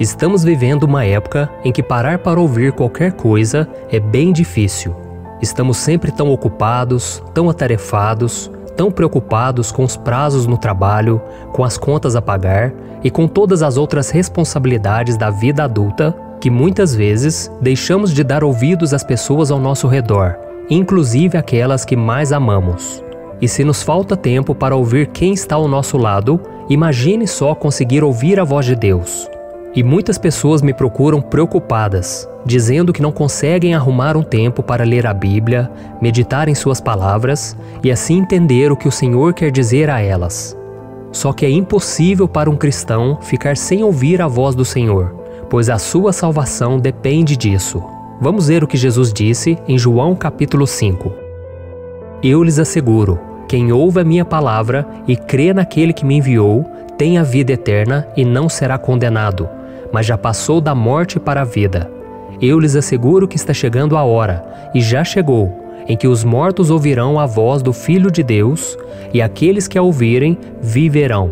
Estamos vivendo uma época em que parar para ouvir qualquer coisa é bem difícil. Estamos sempre tão ocupados, tão atarefados, tão preocupados com os prazos no trabalho, com as contas a pagar e com todas as outras responsabilidades da vida adulta, que muitas vezes deixamos de dar ouvidos às pessoas ao nosso redor, inclusive aquelas que mais amamos. E se nos falta tempo para ouvir quem está ao nosso lado, imagine só conseguir ouvir a voz de Deus. E muitas pessoas me procuram preocupadas, dizendo que não conseguem arrumar um tempo para ler a Bíblia, meditar em suas palavras e assim entender o que o Senhor quer dizer a elas. Só que é impossível para um cristão ficar sem ouvir a voz do Senhor, pois a sua salvação depende disso. Vamos ver o que Jesus disse em João capítulo 5. Eu lhes asseguro, quem ouve a minha palavra e crê naquele que me enviou, tem a vida eterna e não será condenado, mas já passou da morte para a vida. Eu lhes asseguro que está chegando a hora, e já chegou, em que os mortos ouvirão a voz do Filho de Deus, e aqueles que a ouvirem viverão.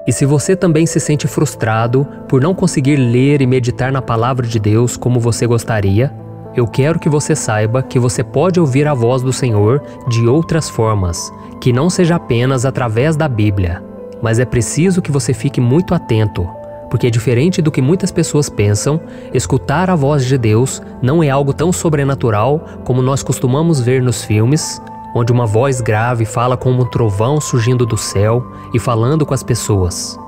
E se você também se sente frustrado por não conseguir ler e meditar na palavra de Deus como você gostaria, eu quero que você saiba que você pode ouvir a voz do Senhor de outras formas, que não seja apenas através da Bíblia. Mas é preciso que você fique muito atento, porque diferente do que muitas pessoas pensam, escutar a voz de Deus não é algo tão sobrenatural como nós costumamos ver nos filmes, onde uma voz grave fala como um trovão surgindo do céu e falando com as pessoas.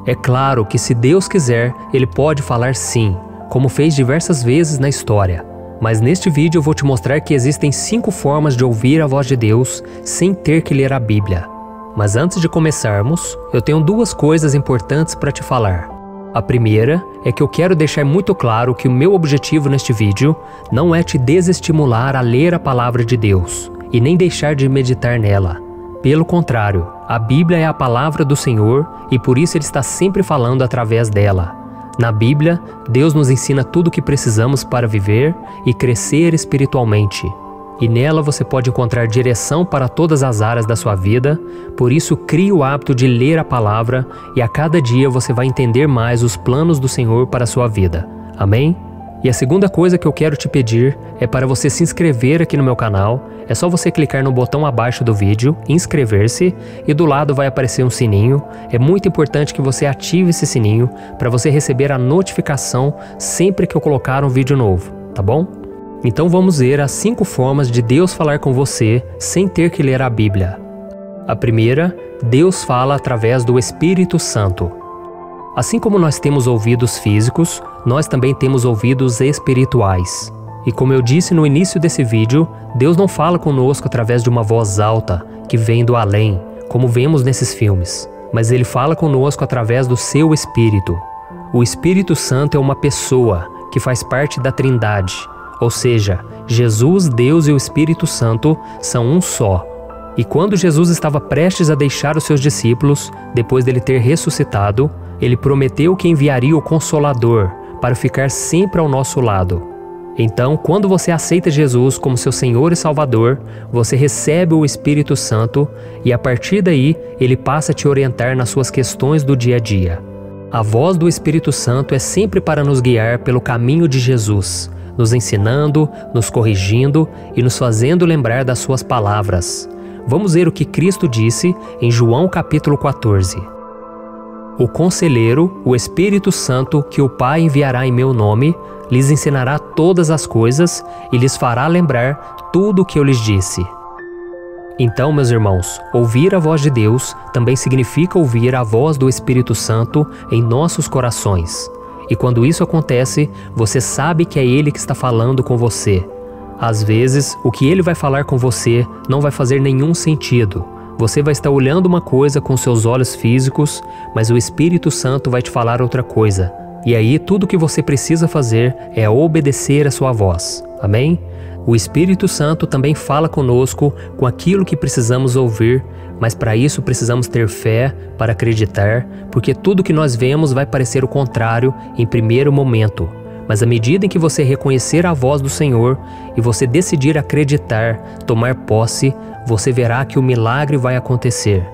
É claro que se Deus quiser, Ele pode falar sim, como fez diversas vezes na história. Mas neste vídeo eu vou te mostrar que existem 5 formas de ouvir a voz de Deus sem ter que ler a Bíblia. Mas antes de começarmos, eu tenho 2 coisas importantes para te falar. A primeira é que eu quero deixar muito claro que o meu objetivo neste vídeo não é te desestimular a ler a palavra de Deus e nem deixar de meditar nela. Pelo contrário, a Bíblia é a palavra do Senhor e por isso Ele está sempre falando através dela. Na Bíblia, Deus nos ensina tudo o que precisamos para viver e crescer espiritualmente. E nela você pode encontrar direção para todas as áreas da sua vida, por isso crie o hábito de ler a palavra e a cada dia você vai entender mais os planos do Senhor para a sua vida. Amém? E a segunda coisa que eu quero te pedir é para você se inscrever aqui no meu canal. É só você clicar no botão abaixo do vídeo, inscrever-se, e do lado vai aparecer um sininho. É muito importante que você ative esse sininho para você receber a notificação sempre que eu colocar um vídeo novo, tá bom? Então vamos ver as 5 formas de Deus falar com você sem ter que ler a Bíblia. A primeira, Deus fala através do Espírito Santo. Assim como nós temos ouvidos físicos, nós também temos ouvidos espirituais. E como eu disse no início desse vídeo, Deus não fala conosco através de uma voz alta, que vem do além, como vemos nesses filmes, mas Ele fala conosco através do seu Espírito. O Espírito Santo é uma pessoa que faz parte da Trindade. Ou seja, Jesus, Deus e o Espírito Santo são um só. E quando Jesus estava prestes a deixar os seus discípulos, depois dele ter ressuscitado, Ele prometeu que enviaria o Consolador para ficar sempre ao nosso lado. Então, quando você aceita Jesus como seu Senhor e Salvador, você recebe o Espírito Santo e a partir daí, Ele passa a te orientar nas suas questões do dia a dia. A voz do Espírito Santo é sempre para nos guiar pelo caminho de Jesus, nos ensinando, nos corrigindo e nos fazendo lembrar das suas palavras. Vamos ver o que Cristo disse em João capítulo 14. O Conselheiro, o Espírito Santo, que o Pai enviará em meu nome, lhes ensinará todas as coisas e lhes fará lembrar tudo o que eu lhes disse. Então, meus irmãos, ouvir a voz de Deus também significa ouvir a voz do Espírito Santo em nossos corações. E quando isso acontece, você sabe que é Ele que está falando com você. Às vezes, o que Ele vai falar com você não vai fazer nenhum sentido. Você vai estar olhando uma coisa com seus olhos físicos, mas o Espírito Santo vai te falar outra coisa. E aí, tudo o que você precisa fazer é obedecer a sua voz. Amém? O Espírito Santo também fala conosco com aquilo que precisamos ouvir, mas para isso precisamos ter fé para acreditar, porque tudo que nós vemos vai parecer o contrário em primeiro momento. Mas à medida em que você reconhecer a voz do Senhor e você decidir acreditar, tomar posse, você verá que o milagre vai acontecer.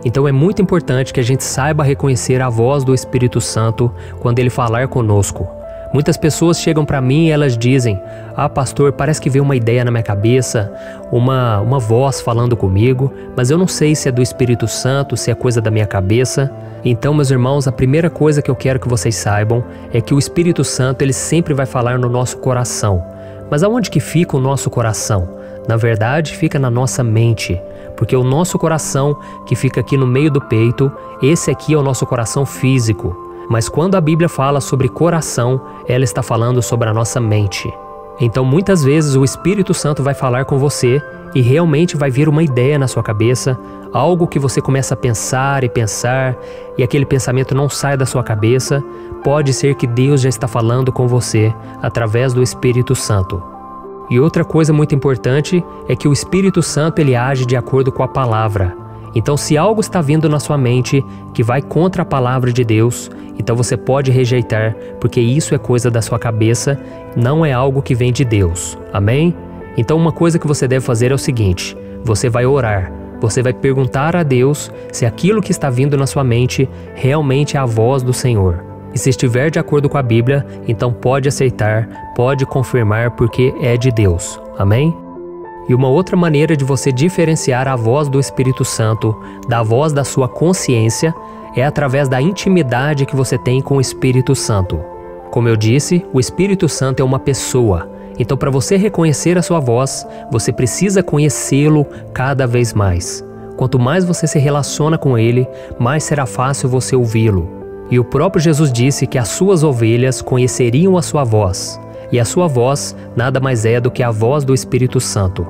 Então é muito importante que a gente saiba reconhecer a voz do Espírito Santo quando ele falar conosco. Muitas pessoas chegam para mim e elas dizem: "Ah, pastor, parece que veio uma ideia na minha cabeça, uma voz falando comigo, mas eu não sei se é do Espírito Santo, se é coisa da minha cabeça." Então, meus irmãos, a primeira coisa que eu quero que vocês saibam é que o Espírito Santo, ele sempre vai falar no nosso coração. Mas aonde que fica o nosso coração? Na verdade, fica na nossa mente, porque o nosso coração, que fica aqui no meio do peito, esse aqui é o nosso coração físico. Mas quando a Bíblia fala sobre coração, ela está falando sobre a nossa mente. Então, muitas vezes o Espírito Santo vai falar com você e realmente vai vir uma ideia na sua cabeça, algo que você começa a pensar e aquele pensamento não sai da sua cabeça. Pode ser que Deus já está falando com você através do Espírito Santo. E outra coisa muito importante é que o Espírito Santo, ele age de acordo com a palavra. Então, se algo está vindo na sua mente que vai contra a palavra de Deus, então você pode rejeitar, porque isso é coisa da sua cabeça, não é algo que vem de Deus. Amém? Então, uma coisa que você deve fazer é o seguinte: você vai orar, você vai perguntar a Deus se aquilo que está vindo na sua mente realmente é a voz do Senhor. E se estiver de acordo com a Bíblia, então pode aceitar, pode confirmar, porque é de Deus. Amém? E uma outra maneira de você diferenciar a voz do Espírito Santo da voz da sua consciência é através da intimidade que você tem com o Espírito Santo. Como eu disse, o Espírito Santo é uma pessoa. Então, para você reconhecer a sua voz, você precisa conhecê-lo cada vez mais. Quanto mais você se relaciona com ele, mais será fácil você ouvi-lo. E o próprio Jesus disse que as suas ovelhas conheceriam a sua voz. E a sua voz nada mais é do que a voz do Espírito Santo.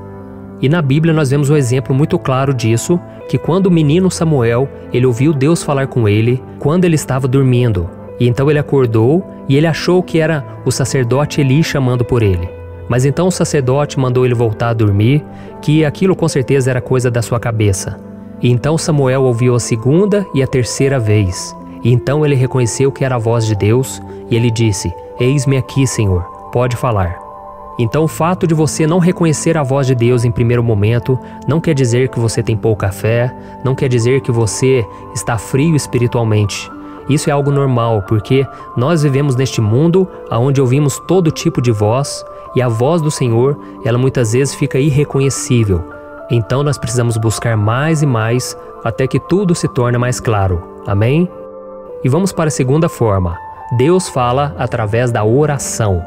E na Bíblia nós vemos um exemplo muito claro disso, que quando o menino Samuel, ele ouviu Deus falar com ele quando ele estava dormindo. E então ele acordou e ele achou que era o sacerdote Eli chamando por ele. Mas então o sacerdote mandou ele voltar a dormir, que aquilo com certeza era coisa da sua cabeça. E então Samuel ouviu a segunda e a terceira vez. E então ele reconheceu que era a voz de Deus e ele disse: "Eis-me aqui, Senhor, pode falar." Então o fato de você não reconhecer a voz de Deus em primeiro momento não quer dizer que você tem pouca fé, não quer dizer que você está frio espiritualmente. Isso é algo normal, porque nós vivemos neste mundo onde ouvimos todo tipo de voz e a voz do Senhor, ela muitas vezes fica irreconhecível. Então nós precisamos buscar mais e mais até que tudo se torne mais claro. Amém? E vamos para a segunda forma. Deus fala através da oração.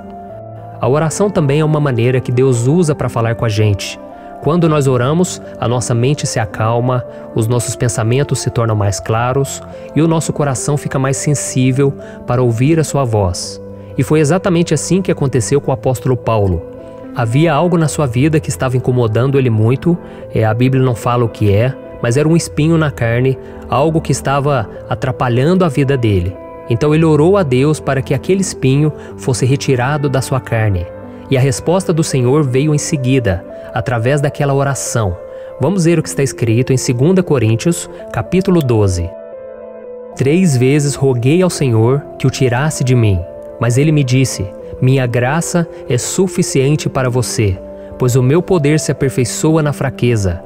A oração também é uma maneira que Deus usa para falar com a gente. Quando nós oramos, a nossa mente se acalma, os nossos pensamentos se tornam mais claros e o nosso coração fica mais sensível para ouvir a sua voz. E foi exatamente assim que aconteceu com o apóstolo Paulo. Havia algo na sua vida que estava incomodando ele muito, a Bíblia não fala o que é, mas era um espinho na carne, algo que estava atrapalhando a vida dele. Então ele orou a Deus para que aquele espinho fosse retirado da sua carne. E a resposta do Senhor veio em seguida, através daquela oração. Vamos ver o que está escrito em 2 Coríntios, capítulo 12. 3 vezes roguei ao Senhor que o tirasse de mim, mas ele me disse: "Minha graça é suficiente para você, pois o meu poder se aperfeiçoa na fraqueza.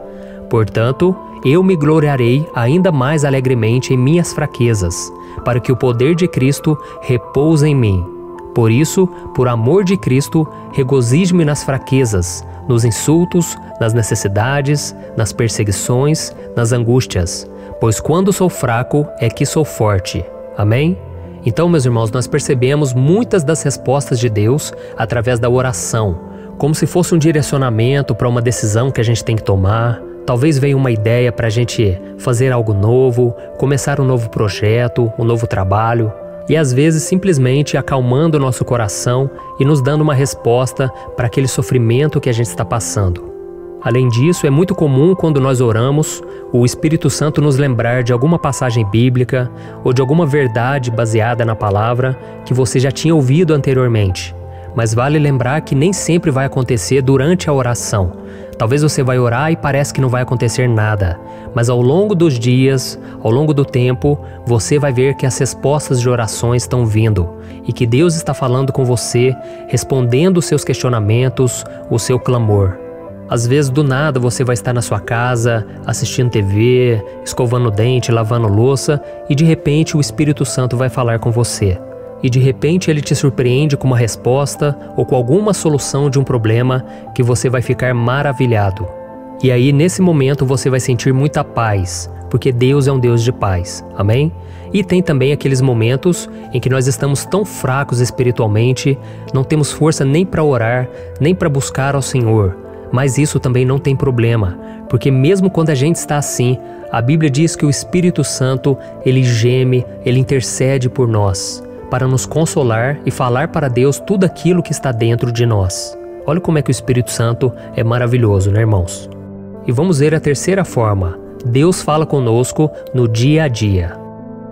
Portanto, eu me gloriarei ainda mais alegremente em minhas fraquezas, para que o poder de Cristo repouse em mim. Por isso, por amor de Cristo, regozijo-me nas fraquezas, nos insultos, nas necessidades, nas perseguições, nas angústias, pois quando sou fraco é que sou forte." Amém? Então, meus irmãos, nós percebemos muitas das respostas de Deus através da oração, como se fosse um direcionamento para uma decisão que a gente tem que tomar. Talvez venha uma ideia para a gente fazer algo novo, começar um novo projeto, um novo trabalho. E às vezes simplesmente acalmando o nosso coração e nos dando uma resposta para aquele sofrimento que a gente está passando. Além disso, é muito comum quando nós oramos, o Espírito Santo nos lembrar de alguma passagem bíblica ou de alguma verdade baseada na palavra que você já tinha ouvido anteriormente. Mas vale lembrar que nem sempre vai acontecer durante a oração. Talvez você vai orar e parece que não vai acontecer nada, mas ao longo dos dias, ao longo do tempo, você vai ver que as respostas de orações estão vindo e que Deus está falando com você, respondendo os seus questionamentos, o seu clamor. Às vezes, do nada, você vai estar na sua casa, assistindo TV, escovando o dente, lavando louça, e de repente o Espírito Santo vai falar com você. E de repente ele te surpreende com uma resposta ou com alguma solução de um problema que você vai ficar maravilhado. E aí, nesse momento, você vai sentir muita paz, porque Deus é um Deus de paz, amém? E tem também aqueles momentos em que nós estamos tão fracos espiritualmente, não temos força nem para orar, nem para buscar ao Senhor. Mas isso também não tem problema, porque mesmo quando a gente está assim, a Bíblia diz que o Espírito Santo, ele geme, ele intercede por nós, para nos consolar e falar para Deus tudo aquilo que está dentro de nós. Olha como é que o Espírito Santo é maravilhoso, né, irmãos? E vamos ver a terceira forma. Deus fala conosco no dia a dia.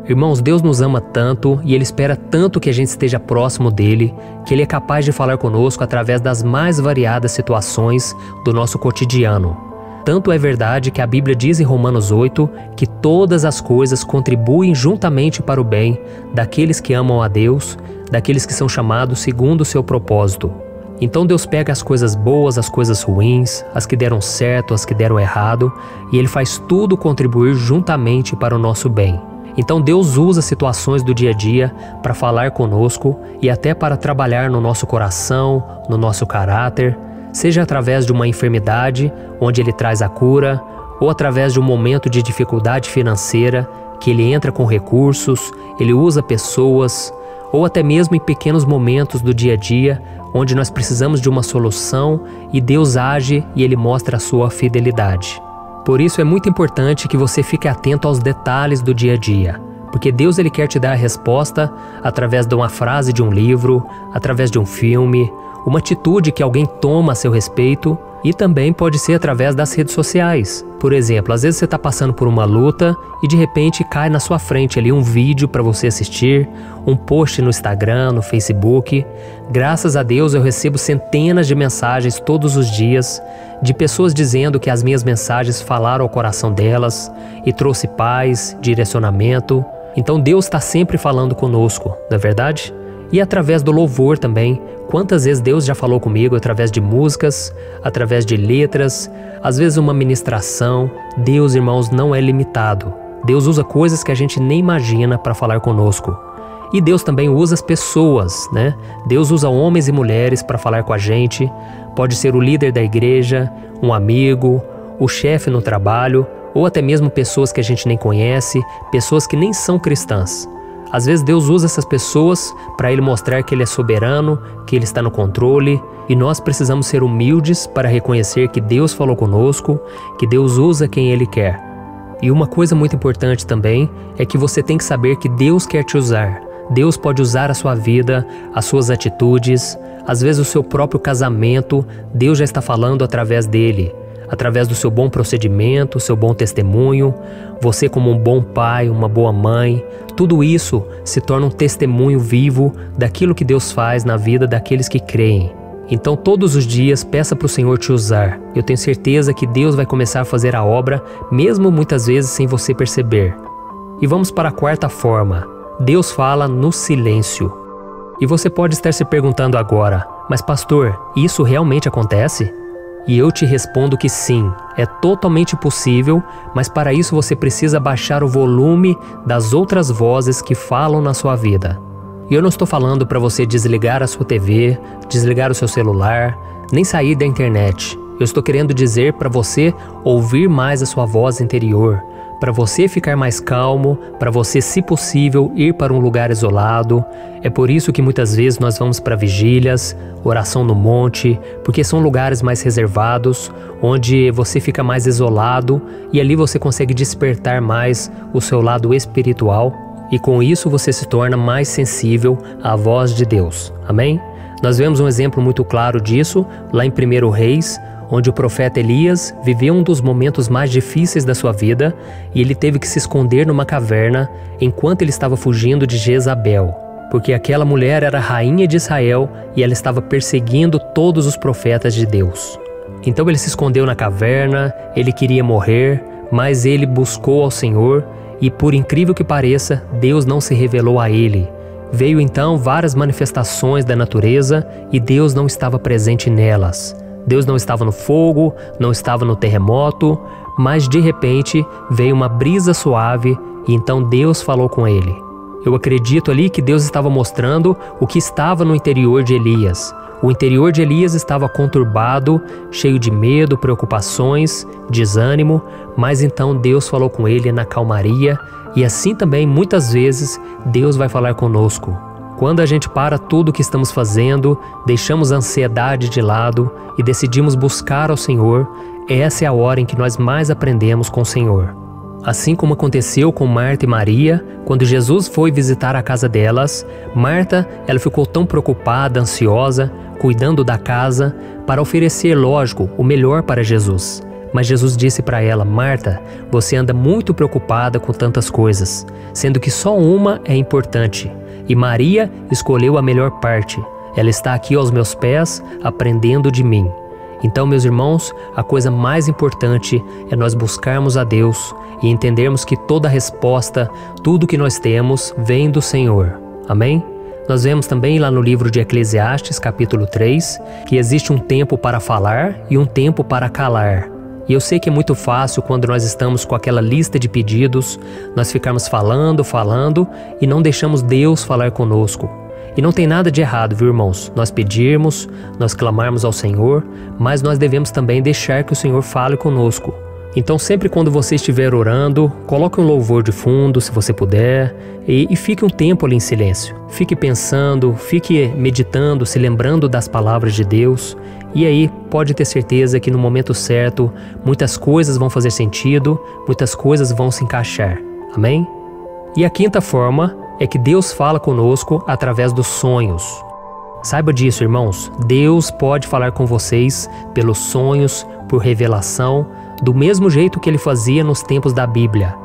Irmãos, Deus nos ama tanto e Ele espera tanto que a gente esteja próximo dEle, que Ele é capaz de falar conosco através das mais variadas situações do nosso cotidiano. Tanto é verdade que a Bíblia diz em Romanos 8 que todas as coisas contribuem juntamente para o bem daqueles que amam a Deus, daqueles que são chamados segundo o seu propósito. Então Deus pega as coisas boas, as coisas ruins, as que deram certo, as que deram errado, e Ele faz tudo contribuir juntamente para o nosso bem. Então Deus usa situações do dia a dia para falar conosco e até para trabalhar no nosso coração, no nosso caráter, seja através de uma enfermidade, onde Ele traz a cura, ou através de um momento de dificuldade financeira, que Ele entra com recursos, Ele usa pessoas, ou até mesmo em pequenos momentos do dia a dia, onde nós precisamos de uma solução e Deus age e Ele mostra a sua fidelidade. Por isso é muito importante que você fique atento aos detalhes do dia a dia, porque Deus ele quer te dar a resposta através de uma frase de um livro, através de um filme, uma atitude que alguém toma a seu respeito, e também pode ser através das redes sociais. Por exemplo, às vezes você está passando por uma luta e de repente cai na sua frente ali um vídeo para você assistir, um post no Instagram, no Facebook. Graças a Deus eu recebo centenas de mensagens todos os dias de pessoas dizendo que as minhas mensagens falaram ao coração delas e trouxe paz, direcionamento. Então Deus está sempre falando conosco, não é verdade? E através do louvor também. Quantas vezes Deus já falou comigo através de músicas, através de letras, às vezes uma ministração. Deus, irmãos, não é limitado. Deus usa coisas que a gente nem imagina para falar conosco. E Deus também usa as pessoas, né? Deus usa homens e mulheres para falar com a gente. Pode ser o líder da igreja, um amigo, o chefe no trabalho, ou até mesmo pessoas que a gente nem conhece, pessoas que nem são cristãs. Às vezes Deus usa essas pessoas para Ele mostrar que Ele é soberano, que Ele está no controle, e nós precisamos ser humildes para reconhecer que Deus falou conosco, que Deus usa quem Ele quer. E uma coisa muito importante também é que você tem que saber que Deus quer te usar. Deus pode usar a sua vida, as suas atitudes, às vezes o seu próprio casamento, Deus já está falando através dele. Através do seu bom procedimento, seu bom testemunho, você como um bom pai, uma boa mãe, tudo isso se torna um testemunho vivo daquilo que Deus faz na vida daqueles que creem. Então todos os dias peça para o Senhor te usar. Eu tenho certeza que Deus vai começar a fazer a obra, mesmo muitas vezes sem você perceber. E vamos para a quarta forma. Deus fala no silêncio. E você pode estar se perguntando agora, mas pastor, isso realmente acontece? E eu te respondo que sim, é totalmente possível, mas para isso você precisa baixar o volume das outras vozes que falam na sua vida. E eu não estou falando para você desligar a sua TV, desligar o seu celular, nem sair da internet. Eu estou querendo dizer para você ouvir mais a sua voz interior, para você ficar mais calmo, para você, se possível, ir para um lugar isolado. É por isso que muitas vezes nós vamos para vigílias, oração no monte, porque são lugares mais reservados, onde você fica mais isolado e ali você consegue despertar mais o seu lado espiritual e com isso você se torna mais sensível à voz de Deus. Amém? Nós vemos um exemplo muito claro disso lá em 1 Reis, onde o profeta Elias viveu um dos momentos mais difíceis da sua vida e ele teve que se esconder numa caverna enquanto ele estava fugindo de Jezabel, porque aquela mulher era rainha de Israel e ela estava perseguindo todos os profetas de Deus. Então ele se escondeu na caverna, ele queria morrer, mas ele buscou ao Senhor e, por incrível que pareça, Deus não se revelou a ele. Veio então várias manifestações da natureza e Deus não estava presente nelas. Deus não estava no fogo, não estava no terremoto, mas de repente veio uma brisa suave e então Deus falou com ele. Eu acredito ali que Deus estava mostrando o que estava no interior de Elias. O interior de Elias estava conturbado, cheio de medo, preocupações, desânimo, mas então Deus falou com ele na calmaria e assim também muitas vezes Deus vai falar conosco. Quando a gente para tudo o que estamos fazendo, deixamos a ansiedade de lado e decidimos buscar ao Senhor, essa é a hora em que nós mais aprendemos com o Senhor. Assim como aconteceu com Marta e Maria, quando Jesus foi visitar a casa delas, Marta, ela ficou tão preocupada, ansiosa, cuidando da casa, para oferecer, lógico, o melhor para Jesus. Mas Jesus disse para ela: Marta, você anda muito preocupada com tantas coisas, sendo que só uma é importante. E Maria escolheu a melhor parte. Ela está aqui aos meus pés, aprendendo de mim. Então, meus irmãos, a coisa mais importante é nós buscarmos a Deus e entendermos que toda resposta, tudo que nós temos, vem do Senhor. Amém? Nós vemos também lá no livro de Eclesiastes, capítulo 3, que existe um tempo para falar e um tempo para calar. E eu sei que é muito fácil quando nós estamos com aquela lista de pedidos, nós ficarmos falando e não deixamos Deus falar conosco. E não tem nada de errado, viu, irmãos? Nós pedirmos, nós clamarmos ao Senhor, mas nós devemos também deixar que o Senhor fale conosco. Então sempre quando você estiver orando, coloque um louvor de fundo, se você puder, e fique um tempo ali em silêncio. Fique pensando, fique meditando, se lembrando das palavras de Deus. E aí pode ter certeza que no momento certo, muitas coisas vão fazer sentido, muitas coisas vão se encaixar. Amém? E a quinta forma é que Deus fala conosco através dos sonhos. Saiba disso, irmãos. Deus pode falar com vocês pelos sonhos, por revelação, do mesmo jeito que Ele fazia nos tempos da Bíblia.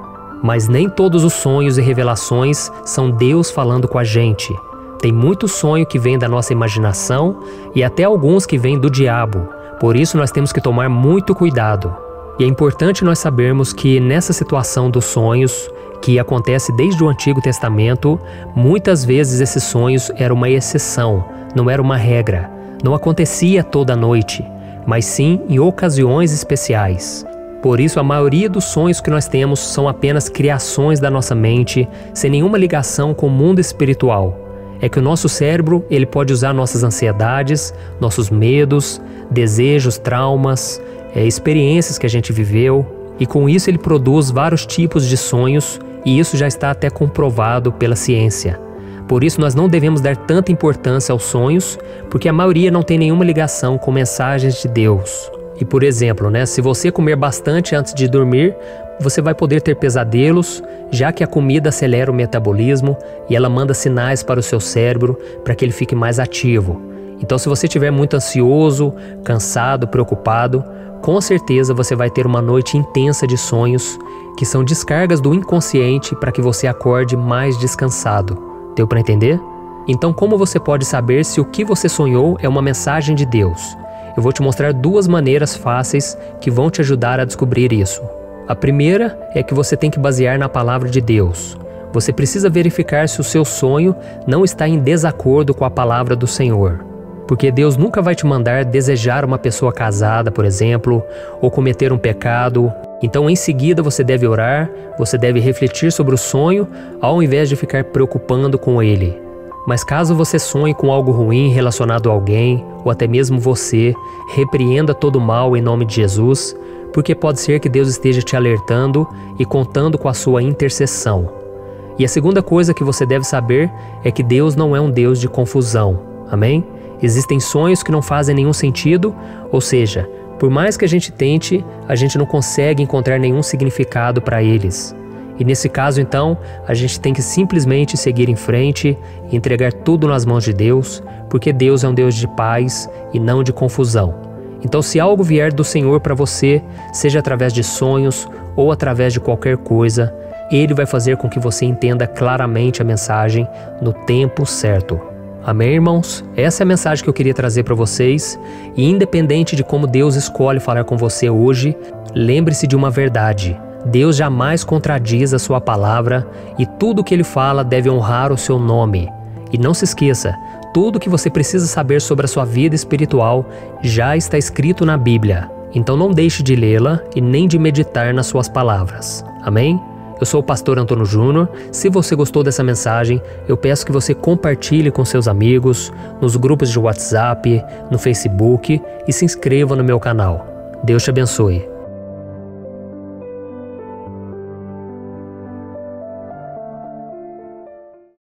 Mas nem todos os sonhos e revelações são Deus falando com a gente. Tem muito sonho que vem da nossa imaginação e até alguns que vêm do diabo. Por isso nós temos que tomar muito cuidado. E é importante nós sabermos que nessa situação dos sonhos, que acontece desde o Antigo Testamento, muitas vezes esses sonhos eram uma exceção, não era uma regra. Não acontecia toda noite, mas sim em ocasiões especiais. Por isso, a maioria dos sonhos que nós temos são apenas criações da nossa mente, sem nenhuma ligação com o mundo espiritual. É que o nosso cérebro ele pode usar nossas ansiedades, nossos medos, desejos, traumas, experiências que a gente viveu, e com isso ele produz vários tipos de sonhos, e isso já está até comprovado pela ciência. Por isso nós não devemos dar tanta importância aos sonhos, porque a maioria não tem nenhuma ligação com mensagens de Deus. E por exemplo, se você comer bastante antes de dormir, você vai poder ter pesadelos, já que a comida acelera o metabolismo e ela manda sinais para o seu cérebro para que ele fique mais ativo. Então se você estiver muito ansioso, cansado, preocupado, com certeza você vai ter uma noite intensa de sonhos, que são descargas do inconsciente para que você acorde mais descansado. Deu para entender? Então como você pode saber se o que você sonhou é uma mensagem de Deus? Eu vou te mostrar duas maneiras fáceis que vão te ajudar a descobrir isso. A primeira é que você tem que basear na palavra de Deus. Você precisa verificar se o seu sonho não está em desacordo com a palavra do Senhor. Porque Deus nunca vai te mandar desejar uma pessoa casada, por exemplo, ou cometer um pecado. Então em seguida você deve orar, você deve refletir sobre o sonho, ao invés de ficar preocupando com ele. Mas caso você sonhe com algo ruim relacionado a alguém, ou até mesmo você, repreenda todo o mal em nome de Jesus, porque pode ser que Deus esteja te alertando e contando com a sua intercessão. E a segunda coisa que você deve saber é que Deus não é um Deus de confusão. Amém? Existem sonhos que não fazem nenhum sentido, ou seja, por mais que a gente tente, a gente não consegue encontrar nenhum significado para eles. E nesse caso, então, a gente tem que simplesmente seguir em frente e entregar tudo nas mãos de Deus, porque Deus é um Deus de paz e não de confusão. Então, se algo vier do Senhor para você, seja através de sonhos ou através de qualquer coisa, Ele vai fazer com que você entenda claramente a mensagem no tempo certo. Amém, irmãos? Essa é a mensagem que eu queria trazer para vocês. E independente de como Deus escolhe falar com você hoje, lembre-se de uma verdade. Deus jamais contradiz a sua palavra e tudo o que Ele fala deve honrar o seu nome. E não se esqueça, Tudo o que você precisa saber sobre a sua vida espiritual já está escrito na Bíblia. Então não deixe de lê-la e nem de meditar nas suas palavras. Amém? Eu sou o pastor Antônio Júnior. Se você gostou dessa mensagem, eu peço que você compartilhe com seus amigos, nos grupos de WhatsApp, no Facebook e se inscreva no meu canal. Deus te abençoe.